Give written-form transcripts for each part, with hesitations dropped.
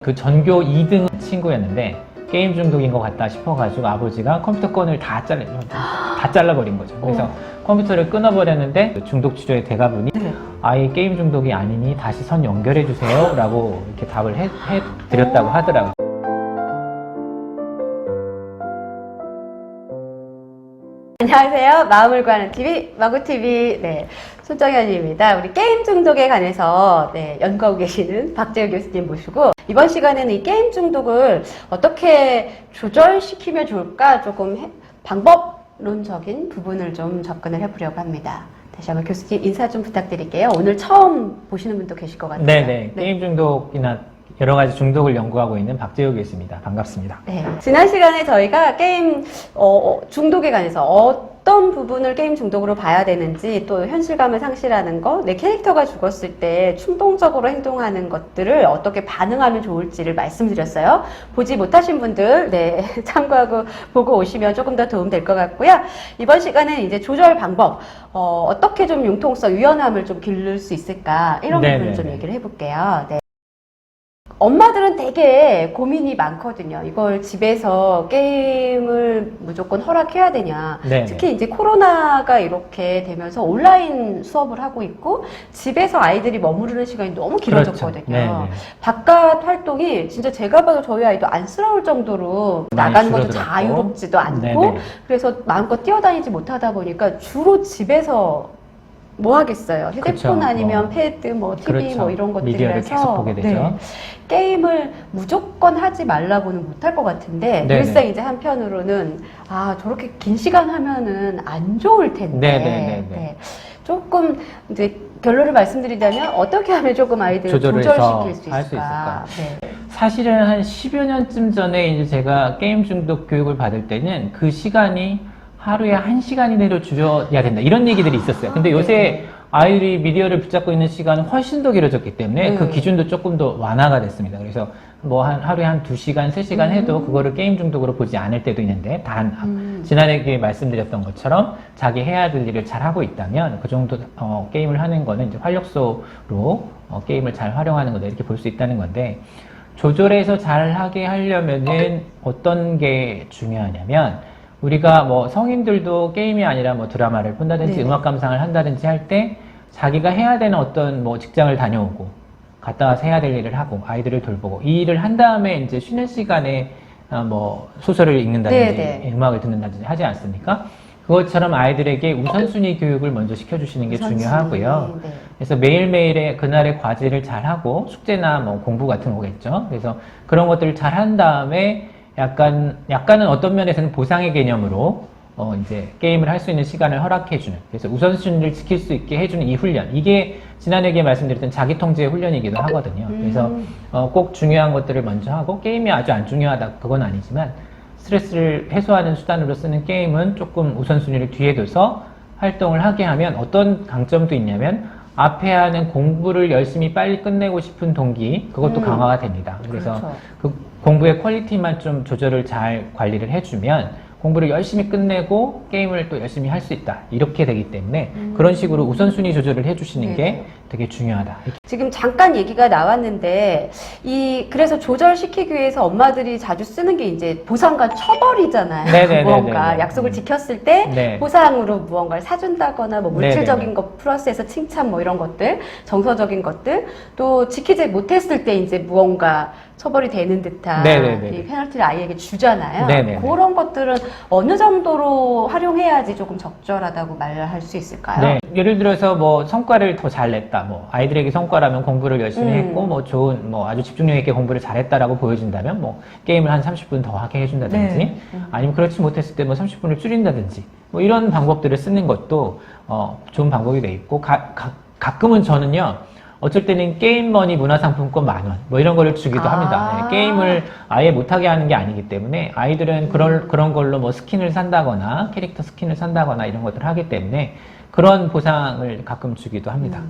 그 전교 2등 친구였는데 게임 중독인 것 같다 싶어가지고 아버지가 컴퓨터 끈을 다 잘라버린 거죠. 그래서 컴퓨터를 끊어버렸는데 중독 치료의 대가분이 아이 게임 중독이 아니니 다시 선 연결해 주세요 라고 이렇게 답을 해드렸다고 하더라고요. 안녕하세요. 마음을 구하는 TV, 마구TV, 손정현입니다. 우리 게임 중독에 관해서, 연구하고 계시는 박재우 교수님 모시고, 이번 시간에는 이 게임 중독을 어떻게 조절시키면 좋을까 조금 방법론적인 부분을 좀 접근을 해보려고 합니다. 다시 한번 교수님 인사 좀 부탁드릴게요. 오늘 처음 보시는 분도 계실 것 같아요. 네네. 게임 중독이나 여러 가지 중독을 연구하고 있는 박재우 교수입니다. 반갑습니다. 네. 지난 시간에 저희가 게임 중독에 관해서 어떤 부분을 게임 중독으로 봐야 되는지, 또 현실감을 상실하는 것, 내 캐릭터가 죽었을 때 충동적으로 행동하는 것들을 어떻게 반응하면 좋을지를 말씀드렸어요. 보지 못하신 분들 참고하고 보고 오시면 조금 더 도움 될 것 같고요. 이번 시간은 이제 조절 방법, 어떻게 좀 융통성, 유연함을 좀 기를 수 있을까, 이런 부분을 좀 얘기를 해볼게요. 네. 엄마들은 되게 고민이 많거든요. 이걸 집에서 게임을 무조건 허락해야 되냐. 네네. 특히 이제 코로나가 이렇게 되면서 온라인 수업을 하고 있고, 집에서 아이들이 머무르는 시간이 너무 길어졌거든요. 그렇죠. 바깥 활동이 진짜 제가 봐도 저희 아이도 안쓰러울 정도로 나가는 것도 자유롭지도 않고, 네네. 그래서 마음껏 뛰어다니지 못하다 보니까 주로 집에서 뭐 하겠어요? 휴대폰 그쵸. 아니면 패드, TV 그렇죠. 이런 것들이라서 미디어를 계속 보게 되죠. 게임을 무조건 하지 말라고는 못할 것 같은데, 네네. 일상 이제 한편으로는 저렇게 긴 시간 하면은 안 좋을 텐데, 조금 이제 결론을 말씀드리자면 어떻게 하면 조금 아이들을 조절시킬 수 있을까? 사실은 한 10여 년쯤 전에 이제 제가 게임 중독 교육을 받을 때는 그 시간이 하루에 1시간 이내로 줄여야 된다, 이런 얘기들이 있었어요. 근데 요새 아이들이 미디어를 붙잡고 있는 시간은 훨씬 더 길어졌기 때문에 그 기준도 조금 더 완화가 됐습니다. 그래서 뭐 하루에 한 2시간, 3시간 해도 그거를 게임 중독으로 보지 않을 때도 있는데, 지난해 말씀드렸던 것처럼 자기 해야 될 일을 잘 하고 있다면 그 정도 게임을 하는 거는 이제 활력소로 게임을 잘 활용하는 거다, 이렇게 볼 수 있다는 건데, 조절해서 잘 하게 하려면은 어떤 게 중요하냐면, 우리가 뭐 성인들도 게임이 아니라 뭐 드라마를 본다든지 음악 감상을 한다든지 할 때 자기가 해야 되는 어떤 뭐 직장을 다녀오고 갔다 와서 해야 될 일을 하고 아이들을 돌보고 이 일을 한 다음에 이제 쉬는 시간에 뭐 소설을 읽는다든지 음악을 듣는다든지 하지 않습니까? 그것처럼 아이들에게 우선순위 교육을 먼저 시켜주시는 게 중요하고요. 그래서 매일매일의 그날의 과제를 잘하고, 숙제나 뭐 공부 같은 거겠죠. 그래서 그런 것들을 잘 한 다음에 약간은 어떤 면에서는 보상의 개념으로 이제 게임을 할 수 있는 시간을 허락해주는, 그래서 우선순위를 지킬 수 있게 해주는 이 훈련, 이게 지난해에 말씀드렸던 자기통제의 훈련이기도 하거든요. 그래서 꼭 중요한 것들을 먼저 하고, 게임이 아주 안 중요하다 그건 아니지만 스트레스를 해소하는 수단으로 쓰는 게임은 조금 우선순위를 뒤에 둬서 활동을 하게 하면 어떤 강점도 있냐면, 앞에 하는 공부를 열심히 빨리 끝내고 싶은 동기, 그것도 강화가 됩니다. 그래서 그 공부의 퀄리티만 좀 조절을 잘 관리를 해주면 공부를 열심히 끝내고 게임을 또 열심히 할 수 있다, 이렇게 되기 때문에 그런 식으로 우선순위 조절을 해주시는 게 되게 중요하다. 지금 잠깐 얘기가 나왔는데, 그래서 조절시키기 위해서 엄마들이 자주 쓰는 게 이제 보상과 처벌이잖아요. 무언가 약속을 지켰을 때 보상으로 무언가를 사준다거나, 뭐 물질적인 것 플러스해서 칭찬, 뭐 이런 것들, 정서적인 것들, 또 지키지 못했을 때 이제 무언가 처벌이 되는 듯한 이 페널티를 아이에게 주잖아요. 그런 것들은 어느 정도로 활용해야지 조금 적절하다고 말할 수 있을까요? 예를 들어서 뭐 성과를 더 잘 냈다, 뭐 아이들에게 성과라면 공부를 열심히 했고 뭐 아주 집중력 있게 공부를 잘했다라고 보여진다면 뭐 게임을 한 30분 더 하게 해준다든지, 아니면 그렇지 못했을 때 뭐 30분을 줄인다든지, 뭐 이런 방법들을 쓰는 것도 좋은 방법이 돼 있고, 가끔은 저는요, 어쩔 때는 게임머니 문화상품권 10,000원 뭐 이런 거를 주기도 합니다. 게임을 아예 못하게 하는 게 아니기 때문에 아이들은 그런 걸로 뭐 스킨을 산다거나 캐릭터 스킨을 산다거나 이런 것들을 하기 때문에 그런 보상을 가끔 주기도 합니다.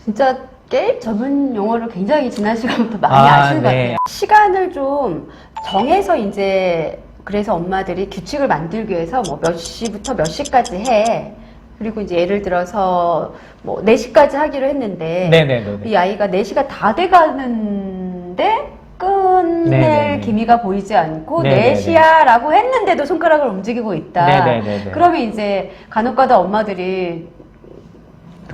진짜 게임 전문 용어를 굉장히 지난 시간부터 많이 아시는 것 같아요. 시간을 좀 정해서 이제, 그래서 엄마들이 규칙을 만들기 위해서 뭐 몇 시부터 몇 시까지 해. 그리고 이제 예를 들어서 뭐 4시까지 하기로 했는데 이 아이가 4시가 다 돼가는데 끝낼 네네네. 기미가 보이지 않고 네네네. 4시야라고 했는데도 손가락을 움직이고 있다. 네네네네. 그러면 이제 간혹가다 엄마들이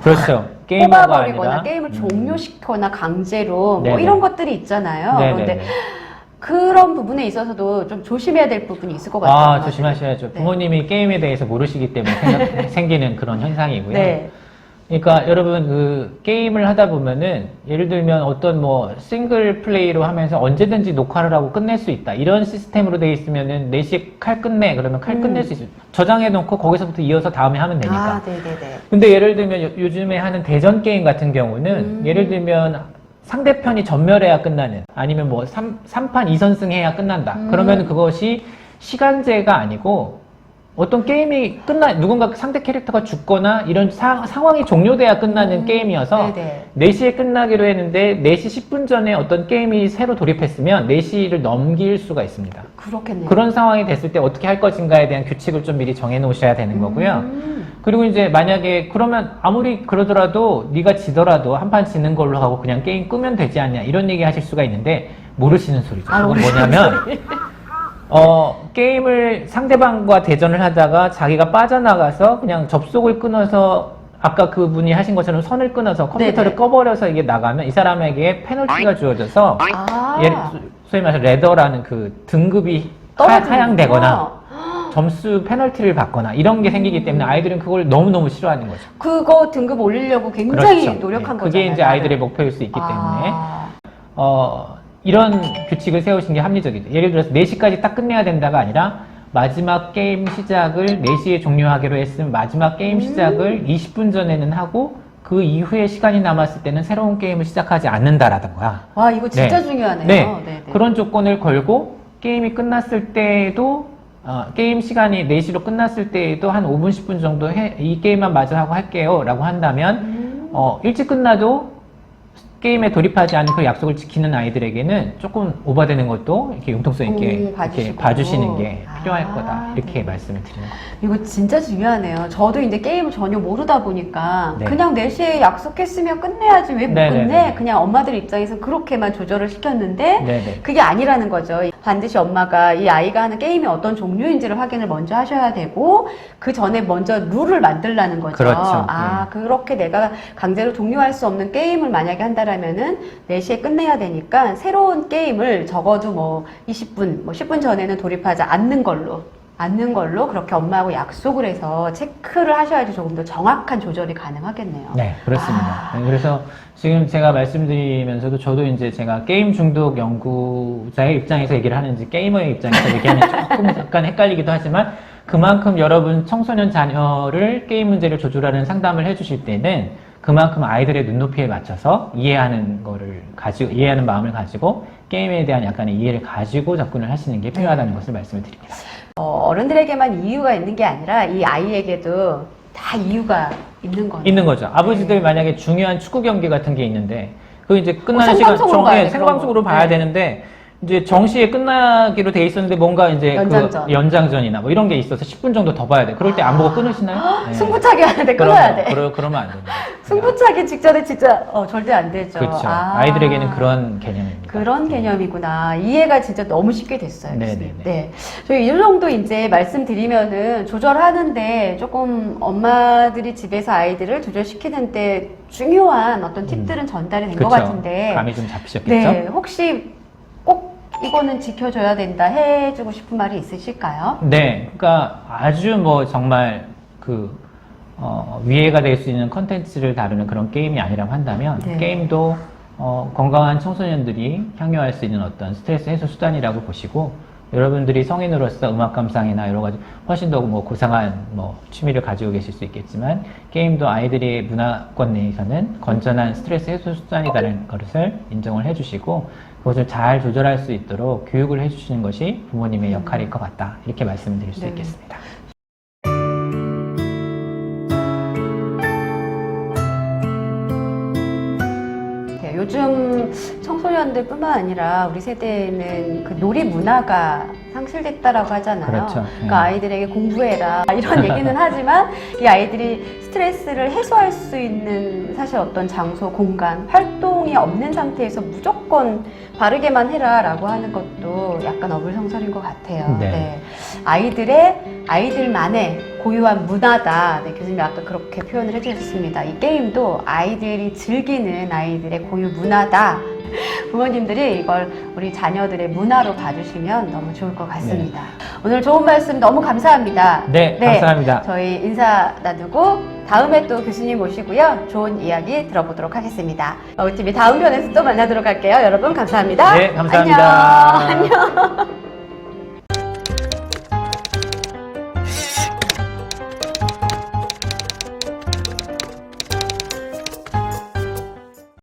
그렇죠. 게이머가 뽑아버리거나 아니라 게임을 종료시키거나 강제로 뭐 네네. 이런 것들이 있잖아요. 네네네. 그런데 그런 부분에 있어서도 좀 조심해야 될 부분이 있을 것 같아요. 아, 엄마들이. 조심하셔야죠. 네. 부모님이 게임에 대해서 모르시기 때문에 생기는 그런 현상이고요. 네. 그러니까 여러분 그 게임을 하다 보면은 예를 들면 어떤 뭐 싱글 플레이로 하면서 언제든지 녹화를 하고 끝낼 수 있다. 이런 시스템으로 돼 있으면은 4시에 칼 끝내. 그러면 칼 끝낼 수 있어요. 저장해 놓고 거기서부터 이어서 다음에 하면 되니까. 아, 네네네. 근데 예를 들면 요즘에 하는 대전 게임 같은 경우는 예를 들면 상대편이 전멸해야 끝나는 아니면 뭐 3판 2선승 해야 끝난다. 그러면 그것이 시간제가 아니고 어떤 게임이 누군가 상대 캐릭터가 죽거나 이런 상황이 종료돼야 끝나는 게임이어서 네네. 4시에 끝나기로 했는데 4시 10분 전에 어떤 게임이 새로 돌입했으면 4시를 넘길 수가 있습니다. 그렇겠네요. 그런 상황이 됐을 때 어떻게 할 것인가에 대한 규칙을 좀 미리 정해 놓으셔야 되는 거고요. 그리고 이제 만약에 그러면 아무리 그러더라도 네가 지더라도 한 판 지는 걸로 하고 그냥 게임 끄면 되지 않냐 이런 얘기 하실 수가 있는데 모르시는 소리죠. 그건 뭐냐면 게임을 상대방과 대전을 하다가 자기가 빠져나가서 그냥 접속을 끊어서 아까 그분이 하신 것처럼 선을 끊어서 컴퓨터를 네네. 꺼버려서 이게 나가면 이 사람에게 페널티가 주어져서 아. 소위 말해서 레더라는 그 등급이 떨어지는구나. 하향되거나 점수 페널티를 받거나 이런 게 생기기 때문에 아이들은 그걸 너무너무 싫어하는 거죠. 그거 등급 올리려고 굉장히 그렇죠. 노력한 네, 거잖아요. 그게 이제 아이들의 목표일 수 있기 때문에 이런 규칙을 세우신 게 합리적이죠. 예를 들어서 4시까지 딱 끝내야 된다가 아니라 마지막 게임 시작을 4시에 종료하기로 했으면 마지막 게임 시작을 20분 전에는 하고 그 이후에 시간이 남았을 때는 새로운 게임을 시작하지 않는다라던가. 와, 이거 진짜 네. 중요하네요. 네. 네네. 그런 조건을 걸고 게임이 끝났을 때에도 게임 시간이 4시로 끝났을 때에도 한 5분, 10분 정도 이 게임만 마저 하고 할게요 라고 한다면 일찍 끝나도 게임에 돌입하지 않은 그 약속을 지키는 아이들에게는 조금 오버되는 것도 이렇게 융통성 있게 이렇게 봐주시고. 봐주시는 게 필요할 아, 거다. 이렇게 네. 말씀을 드리는 거예요. 이거 진짜 중요하네요. 저도 이제 게임을 전혀 모르다 보니까 네. 그냥 4시에 약속했으면 끝내야지 왜 못 네네네. 끝내? 그냥 엄마들 입장에서 그렇게만 조절을 시켰는데 네네. 그게 아니라는 거죠. 반드시 엄마가 이 아이가 하는 게임이 어떤 종류인지를 확인을 먼저 하셔야 되고 그 전에 먼저 룰을 만들라는 거죠. 그렇죠. 아, 그렇게 내가 강제로 종료할 수 없는 게임을 만약에 한다라면은 4시에 끝내야 되니까 새로운 게임을 적어도 뭐 20분, 뭐 10분 전에는 돌입하지 않는 걸로 그렇게 엄마하고 약속을 해서 체크를 하셔야지 조금 더 정확한 조절이 가능하겠네요. 네, 그렇습니다. 네, 그래서 지금 제가 말씀드리면서도 저도 이제 제가 게임 중독 연구자의 입장에서 얘기를 하는지 게이머의 입장에서 얘기하면 조금 약간 헷갈리기도 하지만 그만큼 여러분 청소년 자녀를 게임 문제를 조절하는 상담을 해주실 때는 그만큼 아이들의 눈높이에 맞춰서 이해하는 마음을 가지고 게임에 대한 약간의 이해를 가지고 접근을 하시는 게 필요하다는 것을 말씀을 드립니다. 어른들에게만 이유가 있는 게 아니라 이 아이에게도 다 이유가 있는 거예요. 있는 거죠. 아버지들 만약에 중요한 축구 경기 같은 게 있는데 그 이제 끝나는 시간 생방송으로 봐야 돼, 생방송으로 그런 거. 봐야 네. 되는데 이제 정시에 끝나기로 돼 있었는데 뭔가 이제 연장전. 그 연장전이나 뭐 이런 게 있어서 10분 정도 더 봐야 돼. 그럴 때 안 보고 끊으시나요? 네. 승부차기 하는데 끊어야 돼. 그러면 안 됩니다. 승부차기 직전에 진짜 절대 안 되죠. 그렇죠. 아. 아이들에게는 그런 개념입니다. 그런 개념이구나. 이해가 진짜 너무 쉽게 됐어요. 네네네. 네. 저희 이 정도 이제 말씀드리면은 조절하는데 조금 엄마들이 집에서 아이들을 조절시키는데 중요한 어떤 팁들은 전달이 된 것 그렇죠. 같은데. 감이 좀 잡히셨겠죠? 네. 혹시 꼭 이거는 지켜줘야 된다 해주고 싶은 말이 있으실까요? 네, 그러니까 아주 뭐 정말 위해가 될 수 있는 컨텐츠를 다루는 그런 게임이 아니라고 한다면 네. 게임도 건강한 청소년들이 향유할 수 있는 어떤 스트레스 해소 수단이라고 보시고 여러분들이 성인으로서 음악 감상이나 여러 가지 훨씬 더 뭐 고상한 뭐 취미를 가지고 계실 수 있겠지만 게임도 아이들의 문화권 내에서는 건전한 스트레스 해소 수단이라는 것을 인정을 해주시고 그것을 잘 조절할 수 있도록 교육을 해주시는 것이 부모님의 역할일 것 같다 이렇게 말씀드릴 수 네. 있겠습니다. 네, 요즘 청소년들뿐만 아니라 우리 세대는 그 놀이 문화가 상실됐다라고 하잖아요. 그렇죠. 그러니까 아이들에게 공부해라 이런 얘기는 하지만 이 아이들이 스트레스를 해소할 수 있는 사실 어떤 장소, 공간, 활동이 없는 상태에서 무조건 바르게만 해라라고 하는 것도 약간 어불성설인 것 같아요. 네. 아이들만의 고유한 문화다. 네, 교수님이 아까 그렇게 표현을 해주셨습니다. 이 게임도 아이들이 즐기는 아이들의 고유 문화다. 부모님들이 이걸 우리 자녀들의 문화로 봐주시면 너무 좋을 것 같습니다. 오늘 좋은 말씀 너무 감사합니다. 네, 감사합니다. 저희 인사 나누고 다음에 또 교수님 모시고요. 좋은 이야기 들어보도록 하겠습니다. TV 다음 편에서 또 만나도록 할게요. 여러분 감사합니다. 네, 감사합니다. 안녕.